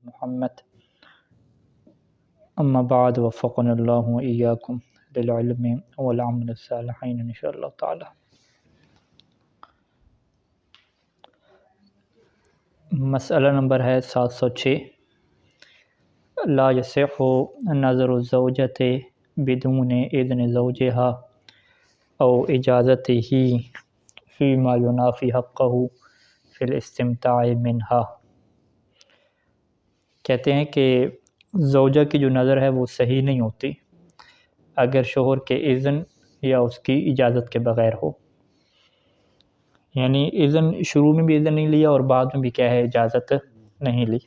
محمد اما بعد وفقنا اللہ وإیاکم للعلم والعمل الصالحین انشاءاللہ تعالی۔ مسئلہ نمبر ہے 706۔ لا یصح نظر الزوجۃ بدون اذن زوجها او اجازته فيما ينافي حقه في الاستمتاع منها۔ کہتے ہیں کہ زوجہ کی جو نظر ہے وہ صحیح نہیں ہوتی اگر شوہر کے اذن یا اس کی اجازت کے بغیر ہو، یعنی اذن شروع میں بھی اذن نہیں لیا اور بعد میں بھی کیا ہے اجازت نہیں لی۔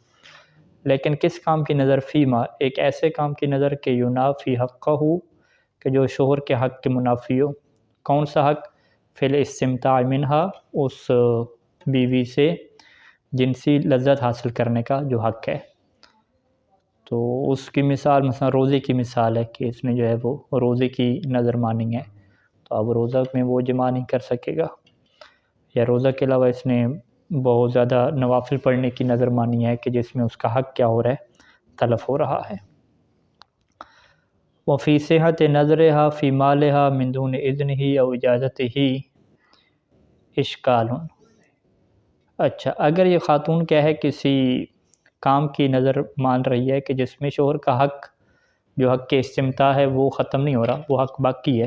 لیکن کس کام کی نظر؟ فیما، ایک ایسے کام کی نظر کہ ینافی حقہ ہو، کہ جو شوہر کے حق کے منافی ہو۔ کون سا حق؟ فی الاستمتاع منہا، اس بیوی سے جنسی لذت حاصل کرنے کا جو حق ہے۔ تو اس کی مثال مثلا روزے کی مثال ہے کہ اس نے جو ہے وہ روزے کی نظر مانی ہے، تو اب روزہ میں وہ جمع نہیں کر سکے گا، یا روزہ کے علاوہ اس نے بہت زیادہ نوافل پڑھنے کی نظر مانی ہے کہ جس میں اس کا حق کیا ہو رہا ہے، تلف ہو رہا ہے۔ وفی صحت نظرها فی مالها من دون اذنہ او اجازتہ اشکال۔ اچھا، اگر یہ خاتون کیا ہے کسی کام کی نظر مان رہی ہے کہ جس میں شوہر کا حق، جو حق کے استمتاع ہے وہ ختم نہیں ہو رہا، وہ حق باقی ہے،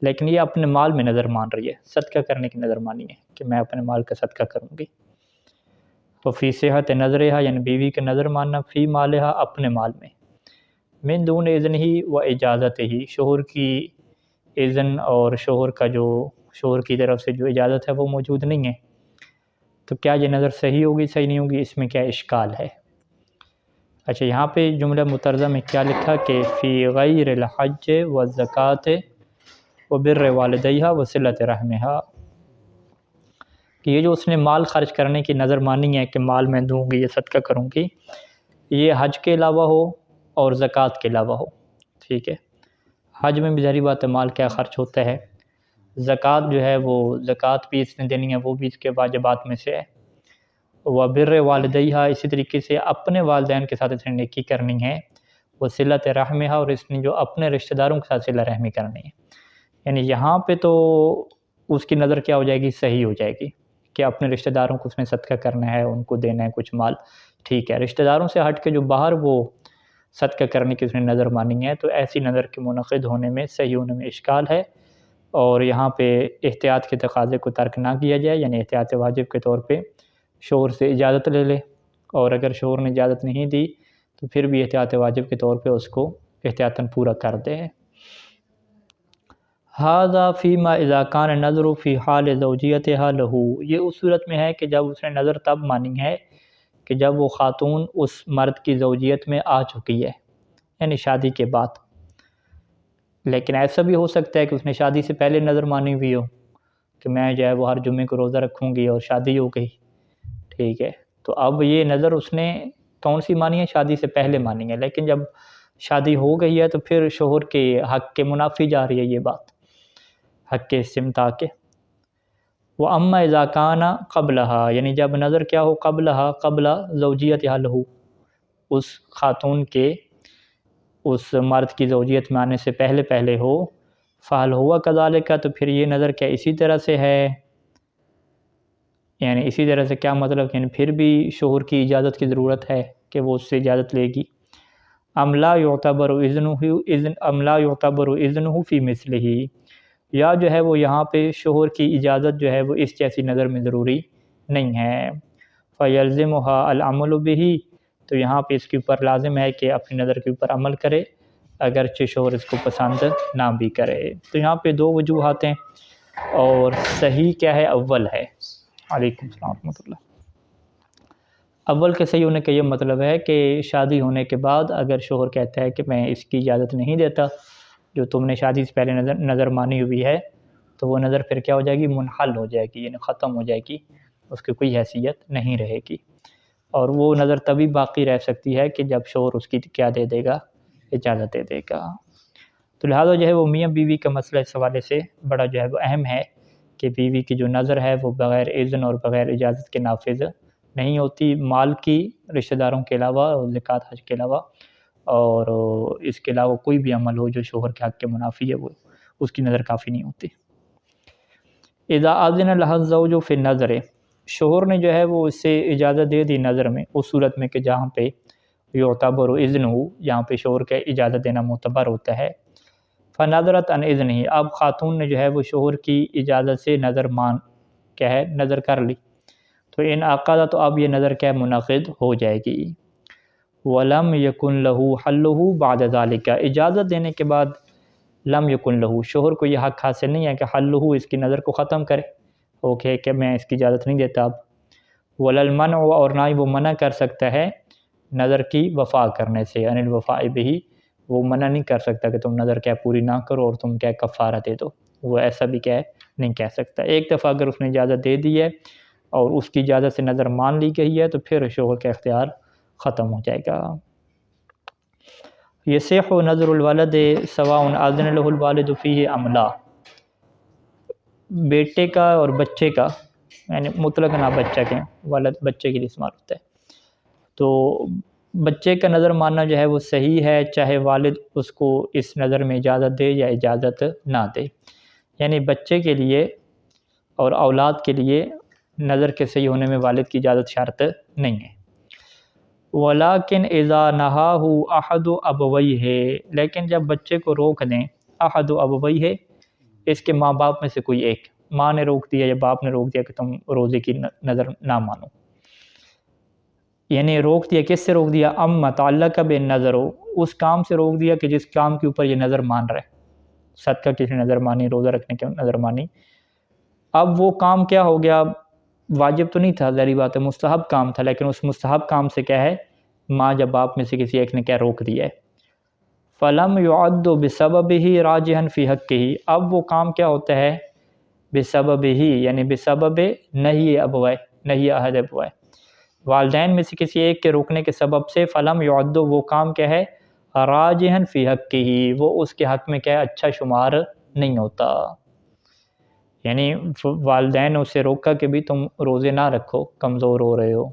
لیکن یہ اپنے مال میں نظر مان رہی ہے، صدقہ کرنے کی نظر مانی ہے کہ میں اپنے مال کا صدقہ کروں گی۔ تو فی صحت نظرها یعنی بیوی کا نظر ماننا، فی مالها اپنے مال میں، من دون اذن ہی و اجازت ہی، شوہر کی اذن اور شوہر کی طرف سے جو اجازت ہے وہ موجود نہیں ہے، تو کیا یہ نظر صحیح ہوگی صحیح نہیں ہوگی؟ اس میں کیا اشکال ہے۔ اچھا، یہاں پہ جملہ مترجمہ میں کیا لکھا کہ فی غیر الحج والزکاۃ وبر والدیہا وصلۃ رحمہا، کہ یہ جو اس نے مال خرچ کرنے کی نظر مانی ہے کہ مال میں دوں گی، یہ صدقہ کروں گی، یہ حج کے علاوہ ہو اور زکوٰۃ کے علاوہ ہو، ٹھیک ہے۔ حج میں بھی ظاہری بات ہے مال کیا خرچ ہوتا ہے، زکوٰۃ جو ہے وہ زکوٰۃ بھی اس نے دینی ہے، وہ بھی اس کے واجبات میں سے ہے۔ وبر والدیہا، اسی طریقے سے اپنے والدین کے ساتھ اس نے نیکی کرنی ہے، وصلۃ رحمہا، اور اس نے جو اپنے رشتہ داروں کے ساتھ صلہ رحمی کرنی ہے۔ یعنی یہاں پہ تو اس کی نظر کیا ہو جائے گی؟ صحیح ہو جائے گی کہ اپنے رشتہ داروں کو اس نے صدقہ کرنا ہے، ان کو دینا ہے کچھ مال، ٹھیک ہے۔ رشتہ داروں سے ہٹ کے جو باہر وہ صدقہ کرنے کی اس نے نظر مانی ہے، تو ایسی نظر کے منعقد ہونے میں، صحیح ہونے میں اشکال ہے، اور یہاں پہ احتیاط کے تقاضے کو ترک نہ کیا جائے، یعنی احتیاط واجب کے طور پہ شوہر سے اجازت لے لے، اور اگر شوہر نے اجازت نہیں دی تو پھر بھی احتیاط واجب کے طور پہ اس کو احتیاطاً پورا کر دے۔ ھذا فیما اذا کان النظر فی حال زوجیتها له، یہ اس صورت میں ہے کہ جب اس نے نظر تب مانی ہے کہ جب وہ خاتون اس مرد کی زوجیت میں آ چکی ہے، یعنی شادی کے بعد۔ لیکن ایسا بھی ہو سکتا ہے کہ اس نے شادی سے پہلے نظر مانی ہوئی ہو کہ میں جو ہے وہ ہر جمعے کو روزہ رکھوں گی، اور شادی ہو گئی، ٹھیک ہے۔ تو اب یہ نظر اس نے کون سی مانی ہے؟ شادی سے پہلے مانی ہے، لیکن جب شادی ہو گئی ہے تو پھر شوہر کے حق کے منافی جا رہی ہے یہ بات، حق کے استمتاع کے۔ وَأَمَّا إِذَا كَانَ قَبْلَهَا، یعنی جب نظر کیا ہو؟ قبلها، قبل زوجیتها له، اس خاتون کے اس مرد کی زوجیت میں آنے سے پہلے ہو، فَهَلْ هُوَ كَذَلِكَ، تو پھر یہ نظر کیا اسی طرح سے ہے؟ یعنی اسی طرح سے کیا مطلب؟ یعنی پھر بھی شوہر کی اجازت کی ضرورت ہے کہ وہ اس سے اجازت لے گی۔ ام لا یعتبر اذنہ فی مثلہ، یا جو ہے وہ یہاں پہ شوہر کی اجازت جو ہے وہ اس جیسی نظر میں ضروری نہیں ہے۔ فیلزمھا العمل بہ، تو یہاں پہ اس کے اوپر لازم ہے کہ اپنی نظر کے اوپر عمل کرے اگرچہ شوہر اس کو پسند نہ بھی کرے۔ تو یہاں پہ دو وجوہات ہیں، اور صحیح کیا ہے؟ اول ہے۔ علیکم السلام ورحمۃ اللہ۔ اول کے صحیح ہونے کا یہ مطلب ہے کہ شادی ہونے کے بعد اگر شوہر کہتا ہے کہ میں اس کی اجازت نہیں دیتا، جو تم نے شادی سے پہلے نظر مانی ہوئی ہے، تو وہ نظر پھر کیا ہو جائے گی؟ منحل ہو جائے گی، یعنی ختم ہو جائے گی، اس کی کوئی حیثیت نہیں رہے گی، اور وہ نظر تبھی باقی رہ سکتی ہے کہ جب شوہر اس کی کیا دے دے گا؟ اجازت دے دے گا۔ تو لہٰذا جو ہے وہ میاں بیوی کا مسئلہ اس حوالے سے بڑا جو ہے وہ اہم ہے کہ بیوی کی جو نظر ہے وہ بغیر اذن اور بغیر اجازت کے نافذ نہیں ہوتی مال کی رشتہ داروں کے علاوہ اور زکوٰۃ حج کے علاوہ، اور اس کے علاوہ کوئی بھی عمل ہو جو شوہر کے حق کے منافی ہے وہ اس کی نظر کافی نہیں ہوتی۔ اذا اذن لها الزوج فی النظر، شوہر نے جو ہے وہ اس سے اجازت دے دی نظر میں، اس صورت میں کہ جہاں پہ یعتبر اذن ہو، یہاں پہ شوہر کا اجازت دینا معتبر ہوتا ہے۔ فنظرت عن اذنہ، اب خاتون نے جو ہے وہ شوہر کی اجازت سے نظر کیا ہے نظر کر لی، تو ان عقد، تو اب یہ نظر کیا منعقد ہو جائے گی۔ ولم یکن لہ حلہ بعد ذالک، اجازت دینے کے بعد لم یکن لہ، شوہر کو یہ حق حاصل نہیں ہے کہ حلہ اس کی نظر کو ختم کرے، اوکے کہ میں اس کی اجازت نہیں دیتا اب۔ وللمنع، اور نہ ہی وہ منع کر سکتا ہے نظر کی وفا کرنے سے، عن الوفاء بہ، وہ منع نہیں کر سکتا کہ تم نظر کیا پوری نہ کرو اور تم کیا کفارہ دے دو، وہ ایسا بھی کیا ہے نہیں کہہ سکتا۔ ایک دفعہ اگر اس نے اجازت دے دی ہے اور اس کی اجازت سے نظر مان لی گئی ہے تو پھر شوہر کا اختیار ختم ہو جائے گا۔ یصح نظر الولد سواء اذن له الوالد فیہ ام لا، بیٹے کا اور بچے کا، یعنی مطلق نہ بچہ کے، والد بچے کے لیے استعمال ہوتا ہے، تو بچے کا نظر ماننا جو ہے وہ صحیح ہے، چاہے والد اس کو اس نظر میں اجازت دے یا اجازت نہ دے، یعنی بچے کے لیے اور اولاد کے لیے نظر کے صحیح ہونے میں والد کی اجازت شرط نہیں ہے۔ ولیکن اذا نہاہ احد ابویہ، لیکن جب بچے کو روک دیں احد ابویہ، اس کے ماں باپ میں سے کوئی ایک، ماں نے روک دیا یا باپ نے روک دیا کہ تم روزے کی نظر نہ مانو، یعنی روک دیا، کس سے روک دیا؟ ام متعلق بالنظر، اس کام سے روک دیا کہ جس کام کے اوپر یہ نظر مان رہے، صدقہ کسی نے نظر مانی، روزہ رکھنے کی نظر مانی، اب وہ کام کیا ہو گیا؟ واجب تو نہیں تھا، ظاہری بات ہے مستحب کام تھا، لیکن اس مستحب کام سے کیا ہے ماں یا باپ میں سے کسی ایک نے کیا روک دیا ہے۔ فلم يعد بسببہ راجحا فی حقہ، اب وہ کام کیا ہوتا ہے بسببہ، یعنی بسبب نہی ابوائے، نہی احد ابوائے، والدین میں سے کسی ایک کے روکنے کے سبب سے، فلم يعد، وہ کام کیا ہے راجحا فی حقہ، وہ اس کے حق میں کیا ہے اچھا شمار نہیں ہوتا، یعنی والدین نے اسے روکا کہ بھی تم روزے نہ رکھو، کمزور ہو رہے ہو،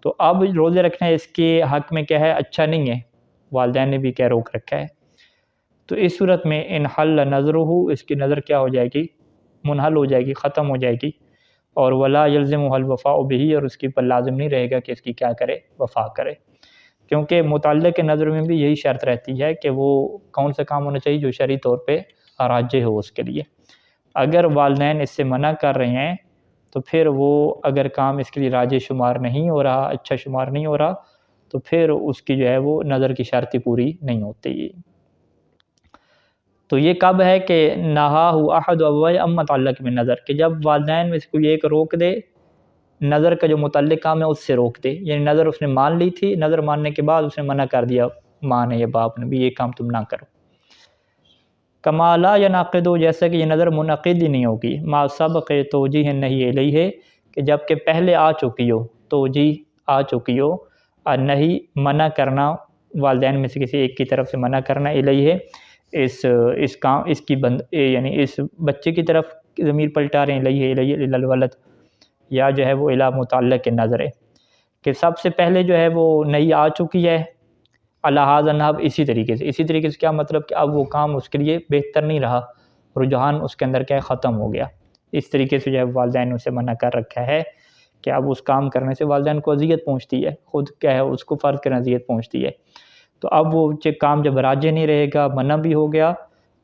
تو اب روزے رکھنا اس کے حق میں کیا ہے اچھا نہیں ہے، والدین نے بھی کیا روک رکھا ہے، تو اس صورت میں انحل نظرہ، اس کی نظر کیا ہو جائے گی منحل ہو جائے گی، ختم ہو جائے گی، اور ولا یلزمہ الوفاء بہ، اور اس کے پر لازم نہیں رہے گا کہ اس کی کیا کرے وفا کرے، کیونکہ متعلق نظر میں بھی یہی شرط رہتی ہے کہ وہ کون سا کام ہونا چاہیے جو شرعی طور پہ راجح ہو اس کے لیے، اگر والدین اس سے منع کر رہے ہیں تو پھر وہ اگر کام اس کے لیے راجح شمار نہیں ہو رہا، اچھا شمار نہیں ہو رہا، تو پھر اس کی جو ہے وہ نظر کی شرط پوری نہیں ہوتی۔ تو یہ کب ہے کہ نہاہ احد ابویہ ام متعلق میں نظر، کہ جب والدین میں سے کوئی ایک روک دے، نظر کا جو متعلق کام ہے اس سے روک دے، یعنی نظر اس نے مان لی تھی، نظر ماننے کے بعد اس نے منع کر دیا ماں نے یا باپ نے بھی یہ کام تم نہ کرو۔ کما لا ینعقد، جیسا کہ یہ نظر منعقد ہی نہیں ہوگی، ما سبق توجیہ نہیں الیہ، کہ جب کہ پہلے آ چکی ہو، توجیہ آ چکی ہو، نہیں منع کرنا، والدین میں سے کسی ایک کی طرف سے منع کرنا، الیہ اس کام، اس کی یعنی اس بچے کی طرف ضمیر پلٹا رہے ہیں، الیہ الولد، یا جو ہے وہ الی متعلق نظر ہے کہ سب سے پہلے جو ہے وہ نہیں آ چکی ہے، الہٰذا نحو، اسی طریقے سے کیا مطلب کہ اب وہ کام اس کے لیے بہتر نہیں رہا، رجحان اس کے اندر کیا ختم ہو گیا، اس طریقے سے جو ہے والدین نے اسے منع کر رکھا ہے کہ اب اس کام کرنے سے والدین کو اذیت پہنچتی ہے، خود کیا ہے اس کو فرض کرنا اذیت پہنچتی ہے، تو اب وہ کام جب راجح نہیں رہے گا، منع بھی ہو گیا،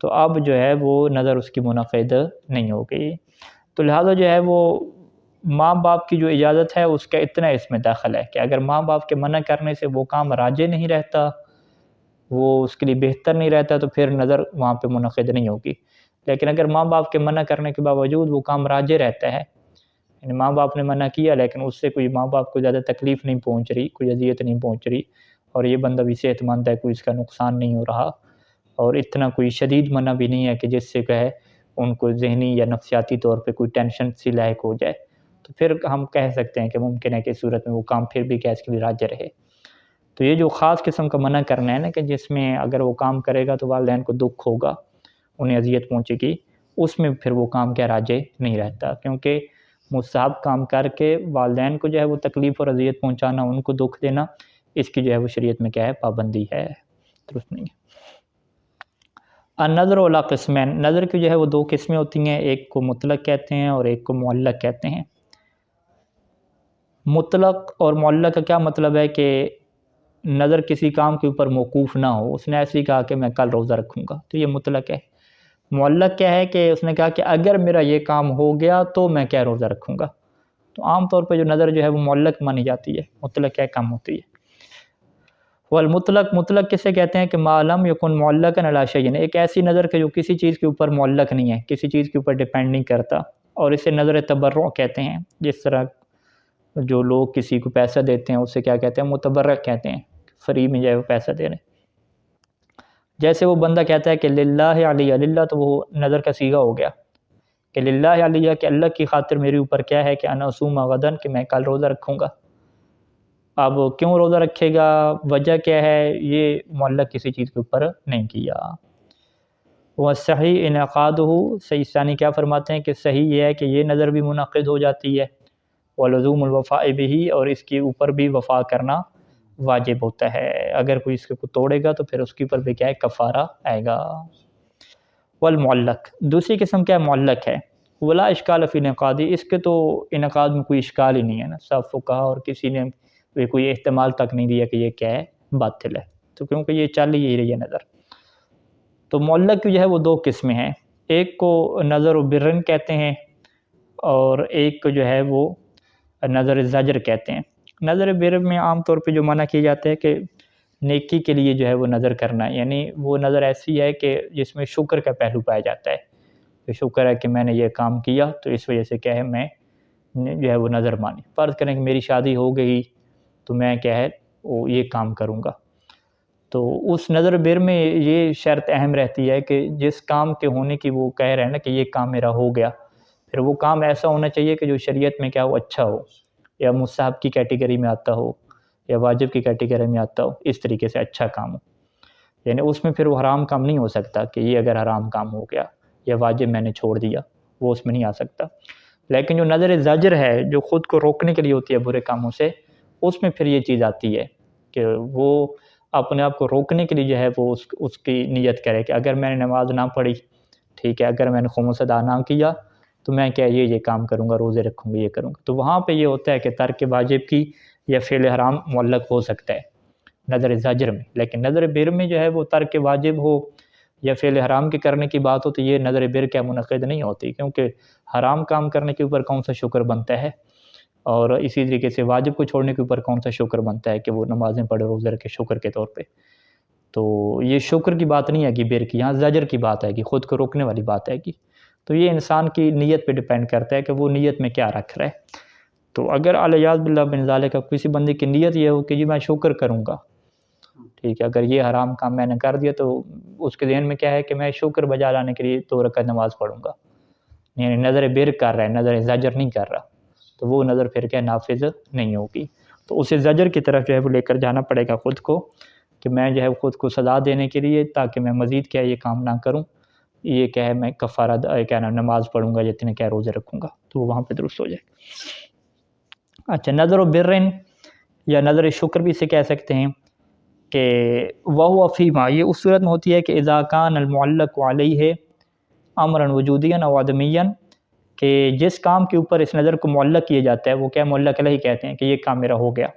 تو اب جو ہے وہ نظر اس کی منعقد نہیں ہو گئی، تو لہٰذا جو ہے وہ ماں باپ کی جو اجازت ہے اس کا اتنا اس میں دخل ہے کہ اگر ماں باپ کے منع کرنے سے وہ کام راجح نہیں رہتا، وہ اس کے لیے بہتر نہیں رہتا، تو پھر نظر وہاں پہ منعقد نہیں ہوگی، لیکن اگر ماں باپ کے منع کرنے کے باوجود وہ کام راجح رہتا ہے، یعنی ماں باپ نے منع کیا لیکن اس سے کوئی ماں باپ کو زیادہ تکلیف نہیں پہنچ رہی، کوئی اذیت نہیں پہنچ رہی، اور یہ بندہ بھی صحت مند ہے، کوئی اس کا نقصان نہیں ہو رہا، اور اتنا کوئی شدید منع بھی نہیں ہے کہ جس سے کہے ان کو ذہنی یا نفسیاتی طور پہ کوئی ٹینشن سی لاحق ہو جائے، تو پھر ہم کہہ سکتے ہیں کہ ممکن ہے کہ اس صورت میں وہ کام پھر بھی کیا اس کے لیے راجح رہے۔ تو یہ جو خاص قسم کا منع کرنا ہے نا کہ جس میں اگر وہ کام کرے گا تو والدین کو دکھ ہوگا، انہیں اذیت پہنچے گی، اس میں پھر وہ کام کیا راجح نہیں رہتا، کیونکہ مستحب کام کر کے والدین کو جو ہے وہ تکلیف اور اذیت پہنچانا، ان کو دکھ دینا، اس کی جو ہے وہ شریعت میں کیا ہے پابندی ہے، درست نہیں ہے۔ النظر علی قسمین، نظر کی جو ہے وہ دو قسمیں ہوتی ہیں، ایک کو مطلق کہتے ہیں اور ایک کو معلق کہتے ہیں۔ مطلق اور معلق کا کیا مطلب ہے کہ نظر کسی کام کے اوپر موقوف نہ ہو، اس نے ایسے ہی کہا کہ میں کل روزہ رکھوں گا، تو یہ مطلق ہے۔ معلق کیا ہے کہ اس نے کہا کہ اگر میرا یہ کام ہو گیا تو میں کیا روزہ رکھوں گا، تو عام طور پہ جو نظر جو ہے وہ معلق مانی جاتی ہے، مطلق کیا کم ہوتی ہے۔ والمطلق، مطلق کسے کہتے ہیں کہ ما لم یکن معلقا علی شیء، ایک ایسی نظر کہ جو کسی چیز کے اوپر معلق نہیں ہے، کسی چیز کے اوپر ڈیپینڈ نہیں کرتا، اور اسے نظر تبرع کہتے ہیں۔ جس طرح جو لوگ کسی کو پیسہ دیتے ہیں اسے کیا کہتے ہیں، متبرع کہتے ہیں، فری میں جو ہے وہ پیسہ دے رہے ہیں۔ جیسے وہ بندہ کہتا ہے کہ للہ علیہ، للہ تو وہ نظر کا صیغہ ہو گیا کہ للہ علیہ، کہ اللہ کی خاطر میرے اوپر کیا ہے کہ انا اصوم غدن، کہ میں کل روزہ رکھوں گا۔ اب کیوں روزہ رکھے گا، وجہ کیا ہے، یہ معلق کسی چیز کے اوپر نہیں کیا۔ وہ صحیح انعقادہ، صحیح ثانی کیا فرماتے ہیں کہ صحیح یہ ہے کہ یہ نظر بھی منعقد ہو جاتی ہے، ولزوم الوفاء بھی، اور اس کے اوپر بھی وفا کرنا واجب ہوتا ہے، اگر کوئی اس کو توڑے گا تو پھر اس کے اوپر بھی کیا ہے کفارہ آئے گا۔ والمعلق، دوسری قسم کیا معلق ہے، ولا اشکال فی انعقادی، اس کے تو انعقاد میں کوئی اشکال ہی نہیں ہے نا، سب فقہا اور کسی نے بھی کوئی احتمال تک نہیں دیا کہ یہ کیا ہے باطل ہے، تو کیونکہ یہ چل ہی رہی ہے نظر۔ تو معلق جو ہے وہ دو قسمیں ہیں، ایک کو نظر برن کہتے ہیں اور ایک کو جو ہے وہ نظر زجر کہتے ہیں۔ نظر بر میں عام طور پہ جو منع کیا جاتا ہے کہ نیکی کے لیے جو ہے وہ نظر کرنا، یعنی وہ نظر ایسی ہے کہ جس میں شکر کا پہلو پایا جاتا ہے، کہ شکر ہے کہ میں نے یہ کام کیا تو اس وجہ سے کیا ہے میں جو ہے وہ نظر مانی۔ فرض کریں کہ میری شادی ہو گئی تو میں کیا ہے وہ یہ کام کروں گا، تو اس نظر بر میں یہ شرط اہم رہتی ہے کہ جس کام کے ہونے کی وہ کہہ رہے ہیں نا کہ یہ کام میرا ہو گیا، پھر وہ کام ایسا ہونا چاہیے کہ جو شریعت میں کیا ہو اچھا ہو، یا مستحب کی کیٹیگری میں آتا ہو یا واجب کی کیٹیگری میں آتا ہو، اس طریقے سے اچھا کام ہو، یعنی اس میں پھر وہ حرام کام نہیں ہو سکتا کہ یہ اگر حرام کام ہو گیا یا واجب میں نے چھوڑ دیا، وہ اس میں نہیں آ سکتا۔ لیکن جو نظر زجر ہے جو خود کو روکنے کے لیے ہوتی ہے برے کاموں سے، اس میں پھر یہ چیز آتی ہے کہ وہ اپنے آپ کو روکنے کے لیے جو ہے وہ اس کی نیت کرے کہ اگر میں نے نماز نہ پڑھی، ٹھیک ہے، اگر میں نے خمس ادا نہ کیا تو میں کیا یہ کام کروں گا، روزے رکھوں گا، یہ کروں گا، تو وہاں پہ یہ ہوتا ہے کہ ترک واجب کی یا فعل حرام معلق ہو سکتا ہے نظر زجر میں۔ لیکن نظر بر میں جو ہے وہ ترک واجب ہو یا فعل حرام کے کرنے کی بات ہو تو یہ نظر بر کیا منعقد نہیں ہوتی، کیونکہ حرام کام کرنے کے اوپر کون سا شکر بنتا ہے، اور اسی طریقے سے واجب کو چھوڑنے کے اوپر کون سا شکر بنتا ہے کہ وہ نمازیں پڑھے، روزے رکھے شکر کے طور پہ۔ تو یہ شکر کی بات نہیں ہے کہ بر کی، یہاں زجر کی بات ہے کہ خود کو روکنے والی بات ہے کہ، تو یہ انسان کی نیت پہ ڈیپینڈ کرتا ہے کہ وہ نیت میں کیا رکھ رہا ہے۔ تو اگر الیاذ باللہ بن ذالک کسی بندے کی نیت یہ ہو کہ جی میں شکر کروں گا، ٹھیک ہے، اگر یہ حرام کام میں نے کر دیا تو اس کے ذہن میں کیا ہے کہ میں شکر بجا لانے کے لیے 2 رکعت نماز پڑھوں گا، یعنی نظر بر کر رہا ہے، نظر زجر نہیں کر رہا، تو وہ نظر پھر کیا نافذ نہیں ہوگی۔ تو اسے زجر کی طرف جو ہے وہ لے کر جانا پڑے گا خود کو، کہ میں جو ہے خود کو سزا دینے کے لیے تاکہ میں مزید کیا یہ کام نہ کروں، یہ کیا ہے میں کفارہ کیا نماز پڑھوں گا، جتنے کیا روزے رکھوں گا، تو وہ وہاں پہ درست ہو جائے۔ اچھا، نظر و برن یا نظر شکر بھی اسے کہہ سکتے ہیں کہ وہو فیما، یہ اس صورت میں ہوتی ہے کہ اذا کان المعلق علیہ امرا وجودیا او آدمیا، کہ جس کام کے اوپر اس نظر کو معلق کیا جاتا ہے وہ کیا معلق علیہ کہتے ہیں کہ یہ کام میرا ہو گیا،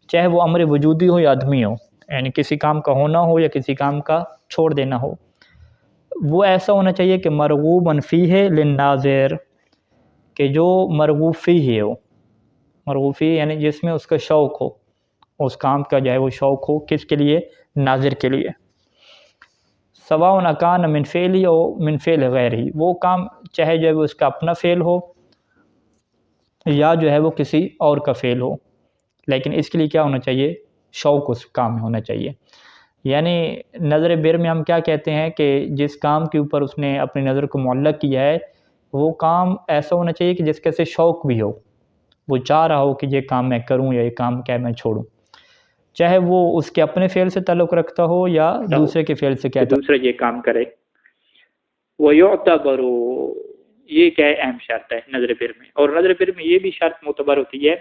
چاہے وہ امر وجودی ہو یا آدمی ہو، یعنی کسی کام کا ہونا ہو یا کسی کام کا چھوڑ دینا ہو، وہ ایسا ہونا چاہیے کہ مرغوبا فیہ للناظر، کہ جو مرغوب فیہ ہو، مرغوب فیہ یعنی جس میں اس کا شوق ہو، اس کام کا جو ہے وہ شوق ہو، کس کے لیے، ناظر کے لیے۔ سواء اکان من فعلی او من فعل غیرہ، وہ کام چاہے جو ہے وہ اس کا اپنا فعل ہو یا جو ہے وہ کسی اور کا فعل ہو، لیکن اس کے لیے کیا ہونا چاہیے، شوق اس کام میں ہونا چاہیے۔ یعنی نظر بر میں ہم کیا کہتے ہیں کہ جس کام کے اوپر اس نے اپنی نظر کو معلق کیا ہے وہ کام ایسا ہونا چاہیے کہ جس کے سے شوق بھی ہو، وہ چاہ رہا ہو کہ یہ کام میں کروں یا یہ کام کیا میں چھوڑوں، چاہے وہ اس کے اپنے فعل سے تعلق رکھتا ہو یا دوسرے کے فعل سے کیا دوسرے یہ کام کرے۔ وَيُعْتَبَرُ، یہ کیا ہے اہم شرط ہے نظر بر میں. اور نظر بر میں یہ بھی شرط معتبر ہوتی ہے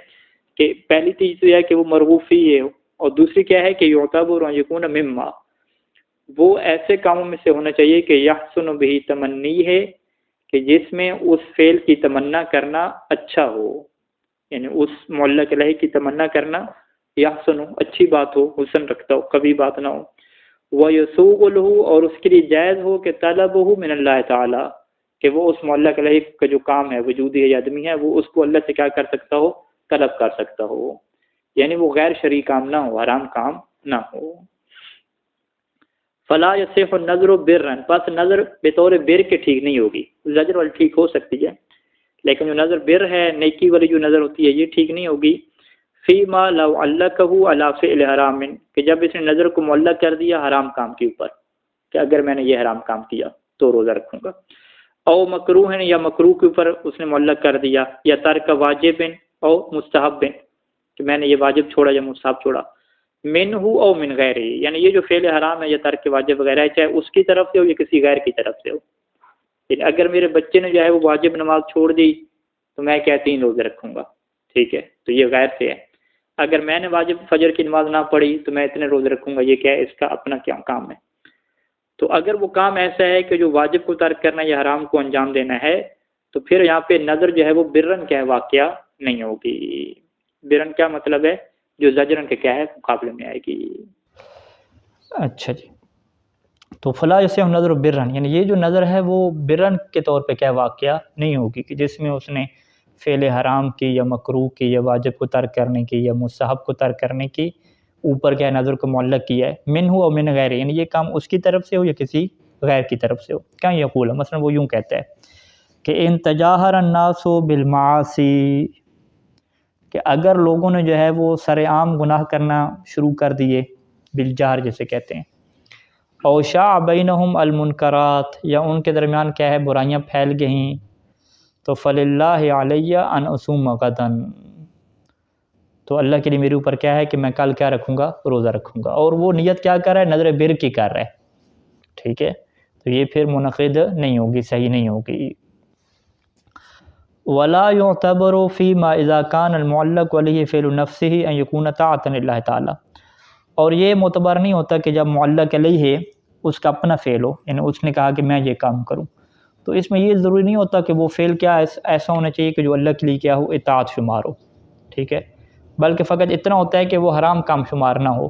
کہ پہلی چیز تو یہ ہے کہ وہ مرغوب فی ہے، اور دوسری کیا ہے کہ یعتبر ان یکون مما، وہ ایسے کاموں میں سے ہونا چاہیے کہ یحسن بہ تمنی ہے، کہ جس میں اس فعل کی تمنا کرنا اچھا ہو، یعنی اس معلق علیہ کی تمنا کرنا یحسن ہو، اچھی بات ہو، حسن رکھتا ہو، کبھی بات نہ ہو. وَيَسُوغُ لَهُ، اور اس کے لیے جائز ہو کہ طلبہ من اللہ تعالی، کہ وہ اس معلق علیہ کا جو کام ہے وجودی ہے یا عدمی ہے، وہ اس کو اللہ سے کیا کر سکتا ہو، طلب کر سکتا ہو، یعنی وہ غیر شرعی کام نہ ہو، حرام کام نہ ہو. فلا یصح النظر برا، پس نظر بطور بر کے ٹھیک نہیں ہوگی. زجر والی ٹھیک ہو سکتی ہے، لیکن جو نظر بر ہے، نیکی والی جو نظر ہوتی ہے، یہ ٹھیک نہیں ہوگی. فیما لو علقہ علی فعل حرام، کہ جب اس نے نظر کو معلق کر دیا حرام کام کے اوپر، کہ اگر میں نے یہ حرام کام کیا تو روزہ رکھوں گا. او مکروہ، یا مکروہ کے اوپر اس نے معلق کر دیا، یا ترک واجب او مستحب، کہ میں نے یہ واجب چھوڑا یا مستحب چھوڑا. من ہو او من غیر، یعنی یہ جو فعل حرام ہے یا ترک واجب وغیرہ ہے، چاہے اس کی طرف سے ہو یا کسی غیر کی طرف سے ہو. یعنی اگر میرے بچے نے جو ہے وہ واجب نماز چھوڑ دی تو میں کیا 3 روزے رکھوں گا، ٹھیک ہے، تو یہ غیر سے ہے. اگر میں نے واجب فجر کی نماز نہ پڑھی تو میں اتنے روزے رکھوں گا، یہ کیا ہے، اس کا اپنا کیا کام ہے. تو اگر وہ کام ایسا ہے کہ جو واجب کو ترک کرنا یا حرام کو انجام دینا ہے، تو پھر یہاں پہ نظر جو ہے وہ برن کیا ہے، واقعہ نہیں ہوگی. برن کیا مطلب ہے، جو زجرن کے کیا ہے مقابلے میں آئے گی. اچھا جی، تو فلا یصح النظر برن، یعنی یہ جو نظر ہے وہ برن کے طور پہ کیا واقعہ نہیں ہوگی، کہ جس میں اس نے فعل حرام کی یا مکروہ کی یا واجب کو ترک کرنے کی یا مستحب کو ترک کرنے کی اوپر کیا نظر کو معلق کیا ہے. من ہو اور من غیر، یعنی یہ کام اس کی طرف سے ہو یا کسی غیر کی طرف سے ہو. کیا یقول، مثلا وہ یوں کہتا ہے کہ ان تجاہر الناس بالمعاصی، کہ اگر لوگوں نے جو ہے وہ سر عام گناہ کرنا شروع کر دیے، بالجہر جسے کہتے ہیں، او شاع بینہم المنکرات، یا ان کے درمیان کیا ہے برائیاں پھیل گئیں، تو فللہ علیہ ان اصوم غدن، تو اللہ کے لیے میرے اوپر کیا ہے کہ میں کل کیا رکھوں گا، روزہ رکھوں گا. اور وہ نیت کیا کر رہا ہے، نظر بر کی کر رہا ہے، ٹھیک ہے، تو یہ پھر منعقد نہیں ہوگی، صحیح نہیں ہوگی. ولا يعتبر فيما اذا كان المعلق علیہ فعل نفسه ان يكون طاعة لله تعالی، اور یہ معتبر نہیں ہوتا کہ جب معلق علیہ ہے اس کا اپنا فعل ہو، یعنی اس نے کہا کہ میں یہ کام کروں، تو اس میں یہ ضروری نہیں ہوتا کہ وہ فعل کیا ایسا ہونا چاہیے کہ جو اللہ کے لیے کیا ہو، اطاعت شمار ہو، ٹھیک ہے، بلکہ فقط اتنا ہوتا ہے کہ وہ حرام کام شمار نہ ہو،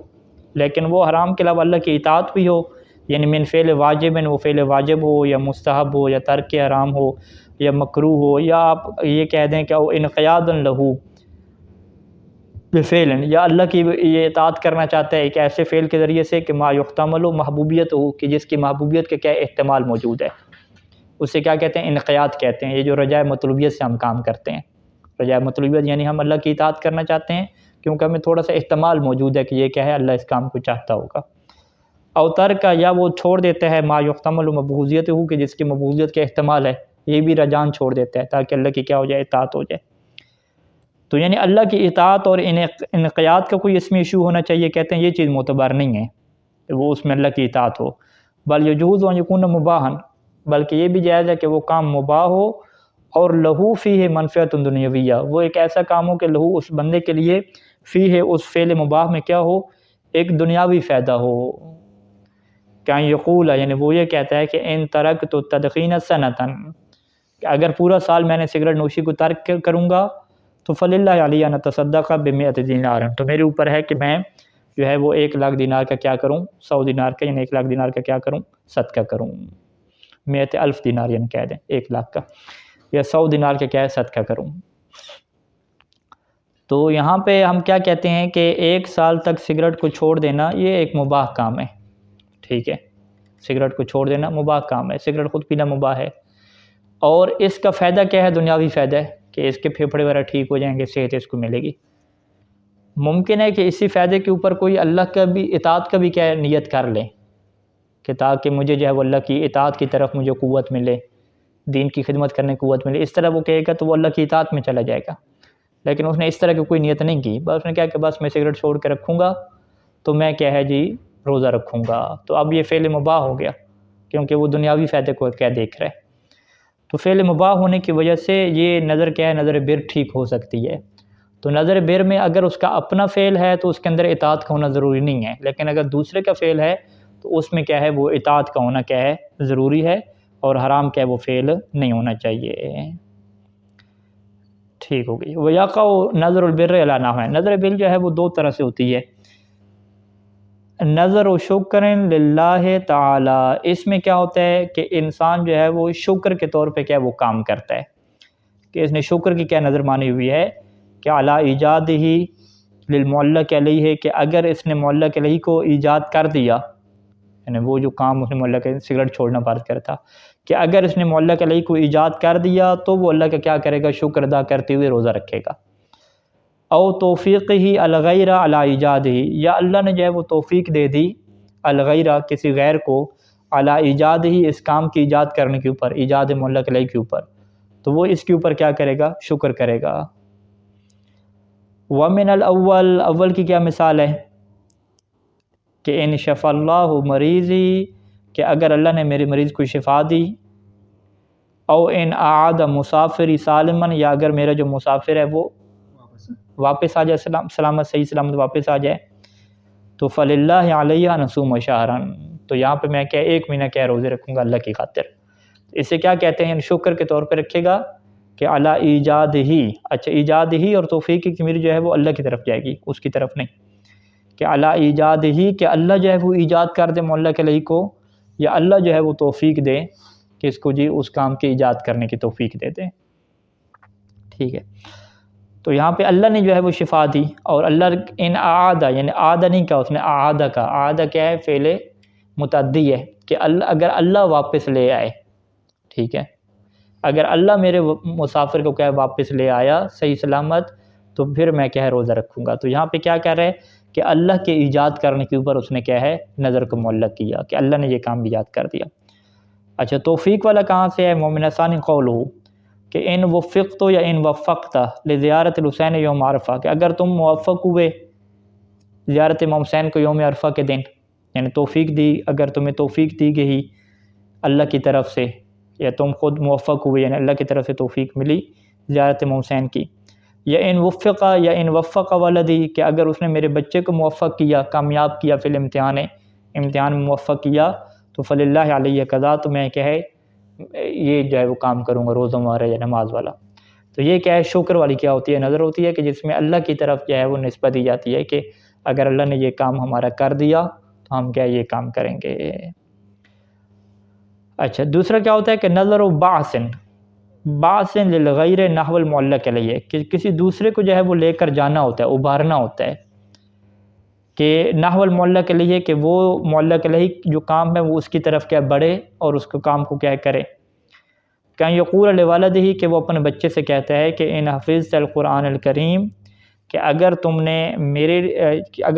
لیکن وہ حرام کے علاوہ اللہ کی اطاعت بھی ہو، یعنی من فعل واجب، وہ فعل واجب ہو یا مستحب ہو یا ترک حرام ہو یا مکروہ ہو، یا آپ یہ کہہ دیں کہ وہ انقیاد لہو بفعل، یا اللہ کی یہ اطاعت کرنا چاہتا ہے ایک ایسے فعل کے ذریعے سے کہ ما یحتمل محبوبیت ہو، کہ جس کی محبوبیت کے کیا احتمال موجود ہے، اسے کیا کہتے ہیں، انقیاد کہتے ہیں. یہ جو رجاء مطلوبیت سے ہم کام کرتے ہیں، رجاء مطلوبیت یعنی ہم اللہ کی اطاعت کرنا چاہتے ہیں کیونکہ ہمیں تھوڑا سا احتمال موجود ہے کہ یہ کیا ہے، اللہ اس کام کو چاہتا ہوگا. اوتر کا، یا وہ چھوڑ دیتا ہے ما یحتمل مبغوضیت ہو، کہ جس کی مبغوضیت کا احتمال ہے، یہ بھی رجان چھوڑ دیتا ہے تاکہ اللہ کی کیا ہو جائے، اطاعت ہو جائے. تو یعنی اللہ کی اطاعت اور انقیاد کا کوئی اس میں ایشو ہونا چاہیے، کہتے ہیں یہ چیز معتبر نہیں ہے کہ وہ اس میں اللہ کی اطاعت ہو. بل یجوز ان یکون مباحا، بلکہ یہ بھی جائز ہے کہ وہ کام مباح ہو، اور لہو فیہ منفعت دنیویہ، وہ ایک ایسا کام ہو کہ لہو اس بندے کے لیے فیہ اس فعل مباح میں کیا ہو، ایک دنیاوی فائدہ ہو. کیا یقول، یعنی وہ یہ کہتا ہے کہ ان ترکت تدخین سنتاً، کہ اگر پورا سال میں نے سگریٹ نوشی کو ترک کروں گا تو فللہ علیہ ان تصدق ب100 دینار، تو میرے اوپر ہے کہ میں جو ہے وہ 1,00,000 دینار کا کیا کروں، 100 دینار کا، یعنی 1,00,000 دینار کا کیا کروں، صدقہ کروں. 100,000 دینار یعنی کہہ دیں 1,00,000 کا، یا 100 دینار کا کیا ہے، صدقہ کروں. تو یہاں پہ ہم کیا کہتے ہیں کہ 1 سال تک سگریٹ کو چھوڑ دینا یہ ایک مباح کام ہے، ٹھیک ہے، سگریٹ کو چھوڑ دینا مباح کام ہے، سگریٹ خود پینا مباح ہے. اور اس کا فائدہ کیا ہے، دنیاوی فائدہ ہے کہ اس کے پھیپھڑے وغیرہ ٹھیک ہو جائیں گے، صحت اس کو ملے گی. ممکن ہے کہ اسی فائدے کے اوپر کوئی اللہ کا بھی اطاعت کا بھی کیا نیت کر لے، کہ تاکہ مجھے جو ہے وہ اللہ کی اطاعت کی طرف مجھے قوت ملے، دین کی خدمت کرنے کی قوت ملے، اس طرح وہ کہے گا تو وہ اللہ کی اطاعت میں چلا جائے گا. لیکن اس نے اس طرح کی کوئی نیت نہیں کی، بس اس نے کیا کہ بس میں سگریٹ چھوڑ کے رکھوں گا تو میں کیا ہے جی روزہ رکھوں گا، تو اب یہ فعل مباح ہو گیا کیونکہ وہ دنیاوی فائدے کو کیا دیکھ رہا ہے. تو فعل مباح ہونے کی وجہ سے یہ نظر کیا ہے، نظر بر ٹھیک ہو سکتی ہے۔ تو نظر بر میں اگر اس کا اپنا فعل ہے تو اس کے اندر اطاعت کا ہونا ضروری نہیں ہے، لیکن اگر دوسرے کا فعل ہے تو اس میں کیا ہے، وہ اطاعت کا ہونا کیا ہے، ضروری ہے، اور حرام کیا ہے، وہ فعل نہیں ہونا چاہیے۔ ٹھیک ہو گئی۔ وَيَقَعُ نَظْرُ الْبِرِّ عَلَىٰ نَحْوَيْنِ، نظر بر جو ہے وہ دو طرح سے ہوتی ہے۔ نظر و شکر للہ تعالی، اس میں کیا ہوتا ہے کہ انسان جو ہے وہ شکر کے طور پہ کیا وہ کام کرتا ہے، کہ اس نے شکر کی کیا نظر مانی ہوئی ہے کہ علی ایجاد ہی للمعلق علیہ ہے، کہ اگر اس نے معلق علیہ کو ایجاد کر دیا، یعنی وہ جو کام اس نے معلق علیہ سگریٹ چھوڑنا فرض کرتا، کہ اگر اس نے معلق علیہ کو ایجاد کر دیا تو وہ اللہ کا کیا کرے گا، شکر ادا کرتے ہوئے روزہ رکھے گا۔ او توفیق ہی الغیر علی ایجاد ہی، یا اللہ نے جو ہے وہ توفیق دے دی الغیرہ کسی غیر کو، علی ایجاد ہی اس کام کی ایجاد کرنے کے اوپر، ایجاد معلق علیہ کے اوپر، تو وہ اس کے اوپر کیا کرے گا، شکر کرے گا۔ ومن الاول، اول کی کیا مثال ہے کہ ان شفا اللہ مریضی، کہ اگر اللہ نے میرے مریض کو شفا دی، او ان اعاد مسافری سالمن، یا اگر میرا جو مسافر ہے وہ واپس آ جائے، سلامت صحیح سلامت واپس آ جائے، تو فللہ علیہ نصوم شہرن، تو یہاں پہ میں کیا ایک مہینہ کیا روزے رکھوں گا اللہ کی خاطر۔ اسے کیا کہتے ہیں، شکر کے طور پہ رکھے گا کہ علی ایجاد ہی، اچھا ایجاد ہی اور توفیق کی میری جو ہے وہ اللہ کی طرف جائے گی، اس کی طرف نہیں، کہ علی ایجاد ہی، کہ اللہ جو ہے وہ ایجاد کر دے معلق علیہ کو، یا اللہ جو ہے وہ توفیق دے کہ اس کو جی اس کام کی ایجاد کرنے کی توفیق دے دے۔ ٹھیک ہے، تو یہاں پہ اللہ نے جو ہے وہ شفا دی، اور اللہ ان اعادہ، یعنی اعادہ نہیں کہا اس نے، اعادہ کا، اعادہ کیا ہے، فعل متعدی ہے، کہ اللہ اگر اللہ واپس لے آئے، ٹھیک ہے، اگر اللہ میرے مسافر کو کیا ہے واپس لے آیا صحیح سلامت، تو پھر میں کیا ہے روزہ رکھوں گا۔ تو یہاں پہ کیا کہہ رہے ہیں کہ اللہ کے ایجاد کرنے کے اوپر اس نے کیا ہے نظر کو معلق کیا، کہ اللہ نے یہ کام ایجاد کر دیا۔ اچھا توفیق والا کہاں سے ہے، مومن ثانی قولہ، کہ ان وفقت یا ان وفقت لزیارت الحسین یوم عرفہ، کہ اگر تم موفق ہوئے زیارت امام حسین کو یوم عرفہ کے دن، یعنی توفیق دی، اگر تمہیں توفیق دی گئی اللہ کی طرف سے، یا تم خود موفق ہوئے یعنی اللہ کی طرف سے توفیق ملی زیارت امام حسین کی، یا ان وفقہ یا ان وفق ولدی، کہ اگر اس نے میرے بچے کو موفق کیا، کامیاب کیا فی الامتحان، امتحان میں موفق کیا، تو فللہ علیہ قضا، تو میں کیا ہے یہ جو ہے وہ کام کروں گا، روزہ مارا یا نماز والا۔ تو یہ کیا ہے، شکر والی کیا ہوتی ہے، نظر ہوتی ہے، کہ جس میں اللہ کی طرف جو ہے وہ نسبت دی جاتی ہے کہ اگر اللہ نے یہ کام ہمارا کر دیا تو ہم کیا یہ کام کریں گے۔ اچھا دوسرا کیا ہوتا ہے کہ نظر و باعثن للغیر نحو المعلق علیہ، کہ کسی دوسرے کو جو ہے وہ لے کر جانا ہوتا ہے، ابھارنا ہوتا ہے، کہ نحو المعلق علیہ، کہ وہ معلق علیہ جو کام ہے وہ اس کی طرف کیا بڑھے اور اس کو کام کو کیا کرے، کہ یقول لوالدہ، کہ وہ اپنے بچے سے کہتا ہے کہ ان حفظت القرآن الکریم، کہ اگر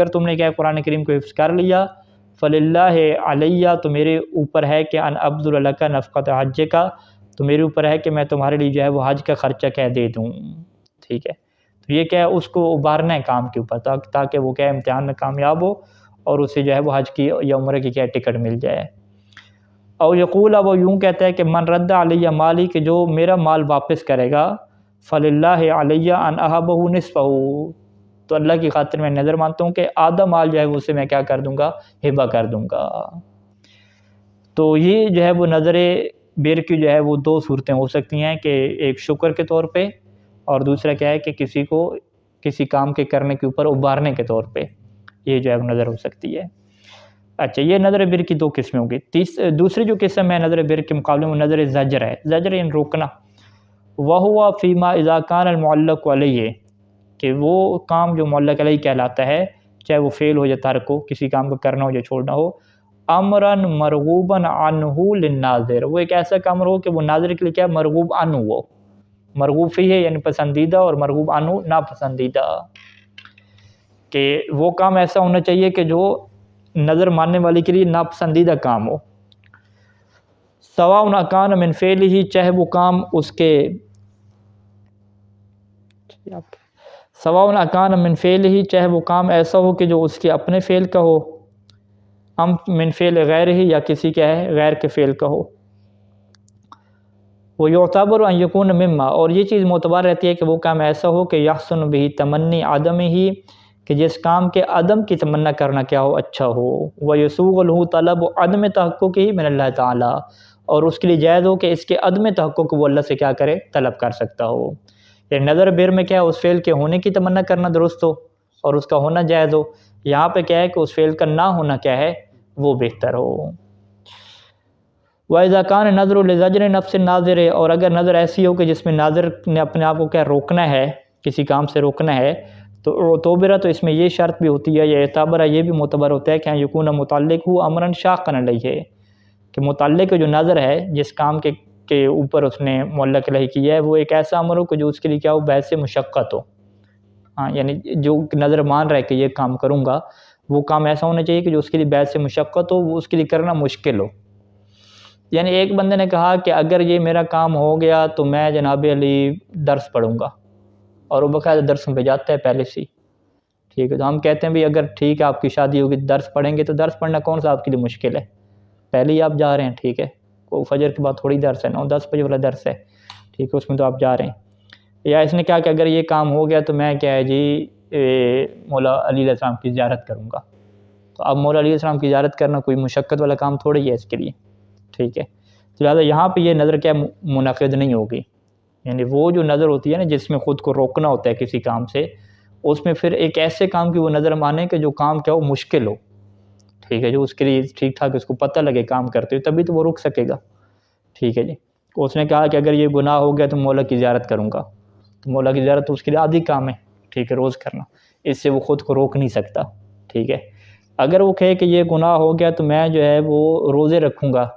تم نے کیا قرآن کریم کو حفظ کر لیا، فللہ علیہ، تو میرے اوپر ہے کہ ان ابذل لک نفقۃ حج کا، تو میرے اوپر ہے کہ میں تمہارے لیے جو ہے وہ حج کا خرچہ کیا دے دوں۔ ٹھیک ہے، تو یہ کیا ہے اس کو ابھارنا ہے کام کے اوپر، تاکہ وہ کیا امتحان میں کامیاب ہو اور اسے جو ہے وہ حج کی یا عمرہ کی کیا ٹکٹ مل جائے۔ اور یقول، وہ یوں کہتا ہے کہ من رد علیہ مالی، کہ جو میرا مال واپس کرے گا، فللہ علیہ ان اہبہ نصفہ، تو اللہ کی خاطر میں نظر مانتا ہوں کہ آدھا مال جو ہے وہ اسے میں کیا کر دوں گا، ہبہ کر دوں گا۔ تو یہ جو ہے وہ نظر بر کی جو ہے وہ دو صورتیں ہو سکتی ہیں، کہ ایک شکر کے طور پہ، اور دوسرا کیا ہے کہ کسی کو کسی کام کے کرنے کے اوپر ابھارنے کے طور پہ یہ جو ہے وہ نظر ہو سکتی ہے۔ اچھا یہ نظر بر کی دو قسمیں ہوں گی۔ دوسری جو قسم ہے نظر بر کے مقابلے میں نظر زجر ہے، زجر یعنی روکنا، وہو فیما اذا کان المعلق علیہ، کہ وہ کام جو معلق علیہ کہلاتا ہے، چاہے وہ فعل ہو یا ترک ہو، کسی کام کو کرنا ہو یا چھوڑنا ہو، امرن مرغوبا عنہ للناظر، وہ ایک ایسا کام ہو کہ وہ ناظر کے لیے کیا مرغوب عنہ ہو، مرغوب فی ہے یعنی پسندیدہ، اور مرغوب عنہ ناپسندیدہ، کہ وہ کام ایسا ہونا چاہیے کہ جو نظر ماننے والے کے لیے ناپسندیدہ کام ہو۔ سواء کان من فعلہ، چاہے وہ کام اس کے سواء کان من فعلہ، چاہے وہ کام ایسا ہو کہ جو اس کے اپنے فعل کا ہو، ام من فعل غیرہ، یا کسی کیا ہے غیر کے فعل کا ہو۔ وہ یعتبر ان یکون مما، اور یہ چیز معتبر رہتی ہے کہ وہ کام ایسا ہو کہ یحسن بھی تمنی عدم ہی، کہ جس کام کے عدم کی تمنا کرنا کیا ہو، اچھا ہو، وہ یسوغ له طلب عدم تحقق ہی من اللہ تعالیٰ، اور اس کے لیے جائز ہو کہ اس کے عدم تحقق وہ اللہ سے کیا کرے، طلب کر سکتا ہو. یعنی نظر بیر میں کیا ہے، اس فعل کے ہونے کی تمنا کرنا درست ہو اور اس کا ہونا جائز ہو. یہاں پہ کیا ہے کہ اس فعل کا نہ ہونا کیا ہے، وہ بہتر ہو. وَإِذَا كَانَ نَظْرُ لِزَجْرِ نَفْسِ النَّاظِرِ، اور اگر نظر ایسی ہو کہ جس میں ناظر نے اپنے آپ کو کیا روکنا ہے، کسی کام سے روکنا ہے، تو اعتبر، تو اس میں یہ شرط بھی ہوتی ہے، یا اعتبر یہ بھی معتبر ہوتا ہے کہ یکون متعلق ہو امرا شاقا علیہ، کہ متعلق جو نظر ہے جس کام کے اوپر اس نے معلق علیہ کیا ہے، وہ ایک ایسا امر ہو کہ جو اس کے لیے کیا ہو، باعث مشقت ہو. ہاں، یعنی جو نظر مان رہا ہے کہ یہ کام کروں گا، وہ کام ایسا ہونا چاہیے کہ جو اس کے لیے باعث مشقت ہو، وہ اس کے لیے کرنا مشکل ہو. یعنی ایک بندے نے کہا کہ اگر یہ میرا کام ہو گیا تو میں جناب علی درس پڑھوں گا، اور وہ باقاعدہ درسوں پہ جاتا ہے پہلے سے. ٹھیک ہے، تو ہم کہتے ہیں بھی اگر ٹھیک ہے آپ کی شادی ہوگی درس پڑھیں گے، تو درس پڑھنا کون سا آپ کے لیے مشکل ہے، پہلے ہی آپ جا رہے ہیں. ٹھیک ہے، وہ فجر کے بعد تھوڑی درس ہے، 9-10 بجے والا درس ہے. ٹھیک ہے، اس میں تو آپ جا رہے ہیں. یا اس نے کہا کہ اگر یہ کام ہو گیا تو میں کیا ہے جی مولا علی علیہ السلام کی زیارت کروں گا. تو اب مولا علی علیہ السلام کی زیارت کرنا کوئی مشقت والا کام تھوڑی ہے اس کے لیے. ٹھیک ہے، تو لہٰذا یہاں پہ یہ نظر کیا منعقد نہیں ہوگی. یعنی وہ جو نظر ہوتی ہے نا جس میں خود کو روکنا ہوتا ہے کسی کام سے، اس میں پھر ایک ایسے کام کی وہ نظر مانے کہ جو کام کیا ہو، مشکل ہو. ٹھیک ہے، جو اس کے لیے ٹھیک ٹھاک اس کو پتہ لگے کام کرتے ہوئے، تبھی تو وہ رک سکے گا. ٹھیک ہے جی. اس نے کہا کہ اگر یہ گناہ ہو گیا تو مولا کی زیارت کروں گا، تو مولا کی زیارت تو اس کے لیے عادی کام ہے. ٹھیک ہے، روز کرنا، اس سے وہ خود کو روک نہیں سکتا. ٹھیک ہے، اگر وہ کہے کہ یہ گناہ ہو گیا تو میں جو ہے وہ روزے رکھوں گا،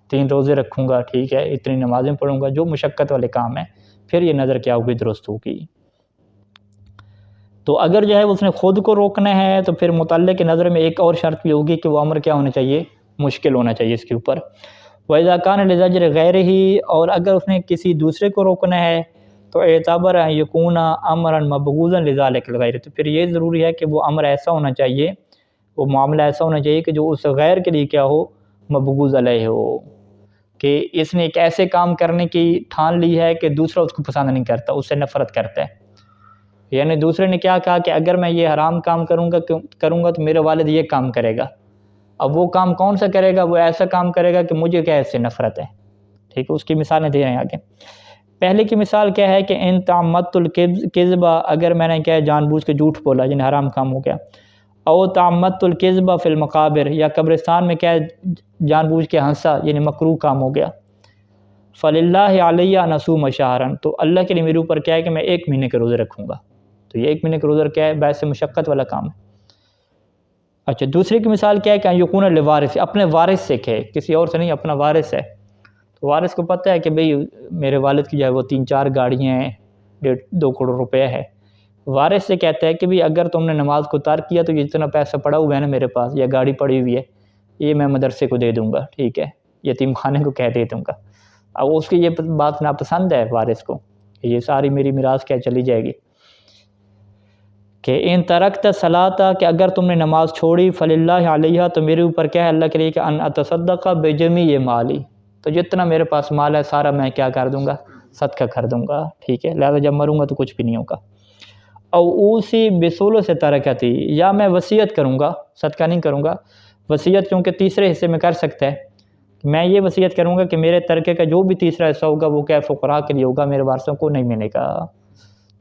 3 روزے رکھوں گا، ٹھیک ہے، اتنی نمازیں پڑھوں گا، جو مشقت والے کام ہیں، پھر یہ نظر کیا ہوگی، درست ہوگی. تو اگر جو ہے اس نے خود کو روکنا ہے تو پھر متعلق نظر میں ایک اور شرط بھی ہوگی کہ وہ امر کیا ہونا چاہیے، مشکل ہونا چاہیے اس کے اوپر. وَإِذَا كَانَ لِزَجْرِ غَيْرِهِ، اور اگر اس نے کسی دوسرے کو روکنا ہے تو اعتبر ان یکون امرا مبغوضا لذلك الغیر، تو پھر یہ ضروری ہے کہ وہ امر ایسا ہونا چاہیے، وہ معاملہ ایسا ہونا چاہیے کہ جو اس غیر کے لیے کیا ہو، مبغوض علیہ ہو، کہ اس نے ایک ایسے کام کرنے کی ٹھان لی ہے کہ دوسرا اس کو پسند نہیں کرتا، اس سے نفرت کرتا ہے. یعنی دوسرے نے کیا کہا کہ اگر میں یہ حرام کام کروں گا تو میرے والد یہ کام کرے گا. اب وہ کام کون سا کرے گا، وہ ایسا کام کرے گا کہ مجھے کیا اس سے نفرت ہے. ٹھیک ہے، اس کی مثالیں دے رہے ہیں آگے. پہلے کی مثال کیا ہے کہ ان تعمدت الکذب، اگر میں نے کیا جان بوجھ کے جھوٹ بولا، جن حرام کام ہو گیا. او تعمدت الکذب فی المقابر، یا قبرستان میں کیا جان بوجھ کے ہنسا، یعنی مکروہ کام ہو گیا. فللہ علیہ ان اصوم شہرا، تو اللہ کے لیے میرے اوپر کیا ہے کہ میں 1 مہینے کے روزے رکھوں گا. تو یہ 1 مہینے کے روزہ کیا ہے، باعث مشقت والا کام ہے. اچھا، دوسری کی مثال کیا ہے کہ یکون لوارث، اپنے وارث سے کہے، کسی اور سے نہیں، اپنا وارث ہے. تو وارث کو پتہ ہے کہ بھئی میرے والد کی جو ہے وہ 3-4 گاڑیاں ہیں، 1.5-2 کروڑ روپے ہے. وارث سے کہتا ہے کہ بھئی اگر تم نے نماز کو ترک کیا تو یہ اتنا پیسہ پڑا ہوا ہے نا میرے پاس، یا گاڑی پڑی ہوئی ہے، یہ میں مدرسے کو دے دوں گا. ٹھیک ہے، یتیم خانے کو کہہ دے دوں گا. اب اس کی یہ بات ناپسند ہے وارث کو کہ یہ ساری میری میراث کیا چلی جائے گی. کہ ان ترکت صلاۃ، کہ اگر تم نے نماز چھوڑی، فللہ علیہ، تو میرے اوپر کیا ہے اللہ کے لیے کہ ان اتصدق بجمیع مالی، تو جتنا میرے پاس مال ہے سارا میں کیا کر دوں گا، صدقہ کر دوں گا. ٹھیک ہے، لہذا جب مروں گا تو کچھ بھی نہیں ہوگا. او اوسی بصولث ترکتی، یا میں وصیت کروں گا، صدقہ نہیں کروں گا. وصیت کیونکہ تیسرے حصے میں کر سکتا ہے، میں یہ وصیت کروں گا کہ میرے ترکے کا جو بھی تیسرا حصہ ہوگا وہ کیا فقراء کے لیے ہوگا، میرے وارثوں کو نہیں ملے گا.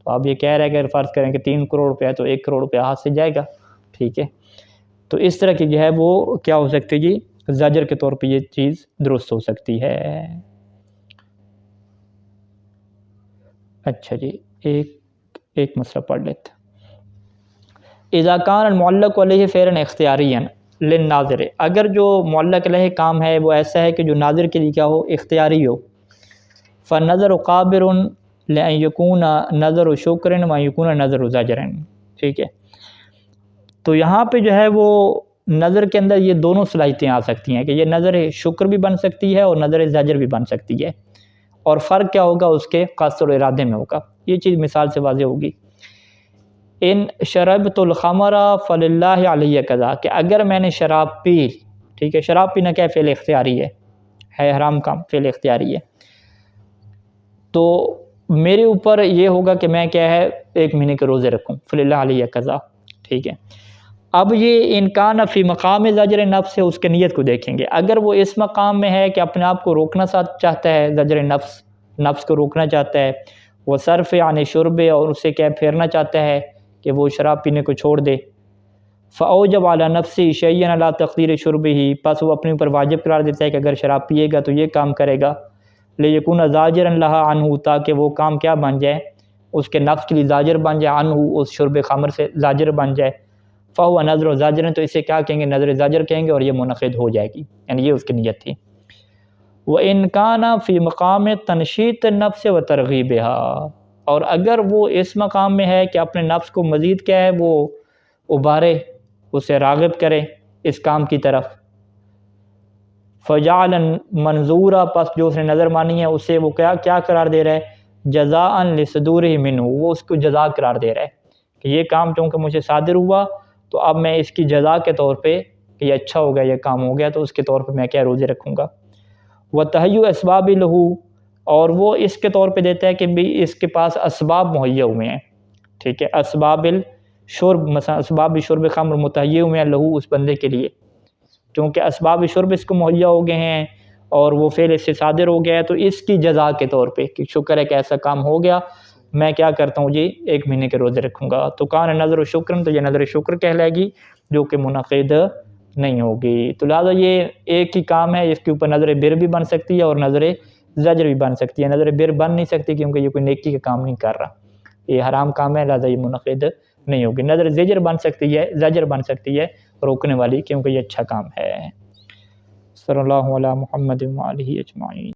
تو آپ یہ کہہ رہے ہیں کہ اگر فرض کریں کہ 3 کروڑ روپے ہے تو 1 کروڑ روپے ہاتھ سے جائے گا. ٹھیک ہے، تو اس طرح کی جو ہے وہ کیا ہو سکتی ہے جی، زجر کے طور پہ یہ چیز درست ہو سکتی ہے. اچھا جی، ایک مسئلہ پڑھ لیتے. اذا کان المعلق علیہ فعلا اختیاریا للناظر، اگر جو معلق علیہ کام ہے وہ ایسا ہے کہ جو ناظر کے لیے کیا ہو، اختیاری ہو. فالنظر قابر لأن یکون نظر شکر و یکون نظر زجر. ٹھیک ہے، تو یہاں پہ جو ہے وہ نظر کے اندر یہ دونوں صلاحیتیں آ سکتی ہیں کہ یہ نظر شکر بھی بن سکتی ہے اور نظر زجر بھی بن سکتی ہے. اور فرق کیا ہوگا اس کے قصد اور ارادے میں ہوگا. یہ چیز مثال سے واضح ہوگی. ان شربت الخمر فللہ علیہ قضا، کہ اگر میں نے شراب پی، ٹھیک ہے، شراب پینا کیا فعل اختیاری ہے حرام کام، فعل اختیاری ہے. تو میرے اوپر یہ ہوگا کہ میں کیا ہے 1 مہینے کے روزے رکھوں، فللہ علیہ قضا، ٹھیک ہے۔ اب یہ انکان فی مقام زجر نفس ہے، اس کے نیت کو دیکھیں گے۔ اگر وہ اس مقام میں ہے کہ اپنے آپ کو روکنا چاہتا ہے، زجر نفس کو روکنا چاہتا ہے، وہ صرف عن شرب، اور اسے کیا پھیرنا چاہتا ہے کہ وہ شراب پینے کو چھوڑ دے، فاوجب علی نفسی شیئا علی تقدیر شربہ، پس وہ اپنے اوپر واجب قرار دیتا ہے کہ اگر شراب پیے گا تو یہ کام کرے گا، لیکون زاجرا لہا عنہ، تاکہ وہ کام کیا بن جائے، اس کے نفس کے لیے زاجر بن جائے، عنہ اس شرب خمر سے زاجر بن جائے، فہو نظر و زاجر، تو اسے کیا کہیں گے، نظر زاجر کہیں گے، اور یہ منعقد ہو جائے گی، یعنی یہ اس کی نیت تھی۔ وَإِنْ كَانَ فِي مقام تنشیط النفس وترغیبها، اور اگر وہ اس مقام میں ہے کہ اپنے نفس کو مزید کیا ہے وہ ابھارے، اسے راغب کرے اس کام کی طرف، فجعل منظورا، پس جو اس نے نظر مانی ہے اسے وہ کیا قرار دے رہا ہے، جزاء لصدورہ منہ، وہ اس کو جزا قرار دے رہا ہے کہ یہ کام چونکہ مجھے صادر ہوا تو اب میں اس کی جزا کے طور پہ کہ یہ اچھا ہو گیا، یہ کام ہو گیا، تو اس کے طور پہ میں کیا روزے رکھوں گا۔ وتہیؤ اسباب لہ، اور وہ اس کے طور پہ دیتا ہے کہ بھی اس کے پاس اسباب مہیا ہوئے ہیں، ٹھیک ہے، اسباب الشرب، مثلا اسباب شرب خمر متہیئ ہوئے ہیں لہو، اس بندے کے لیے، چونکہ اسباب شرب اس کو مہیا ہو گئے ہیں اور وہ فعل اس سے صادر ہو گیا ہے، تو اس کی جزا کے طور پہ کہ شکر ہے کہ ایسا کام ہو گیا، میں کیا کرتا ہوں جی 1 مہینے کے روزے رکھوں گا، تو کان نظر و شکرن، تو یہ نظر شکر کہلائے گی جو کہ منعقد نہیں ہوگی۔ تو لہٰذا یہ ایک ہی کام ہے، اس کے اوپر نظر بر بھی بن سکتی ہے اور نظر زجر بھی بن سکتی ہے۔ نظر بر بن نہیں سکتی کیونکہ یہ کوئی نیکی کا کام نہیں کر رہا، یہ حرام کام ہے، لہٰذا یہ منعقد نہیں ہوگی۔ نظر زجر بن سکتی ہے، زجر بن سکتی ہے روکنے والی، کیونکہ یہ اچھا کام ہے۔ صلی اللہ علی محمد و آلہ اجمعین۔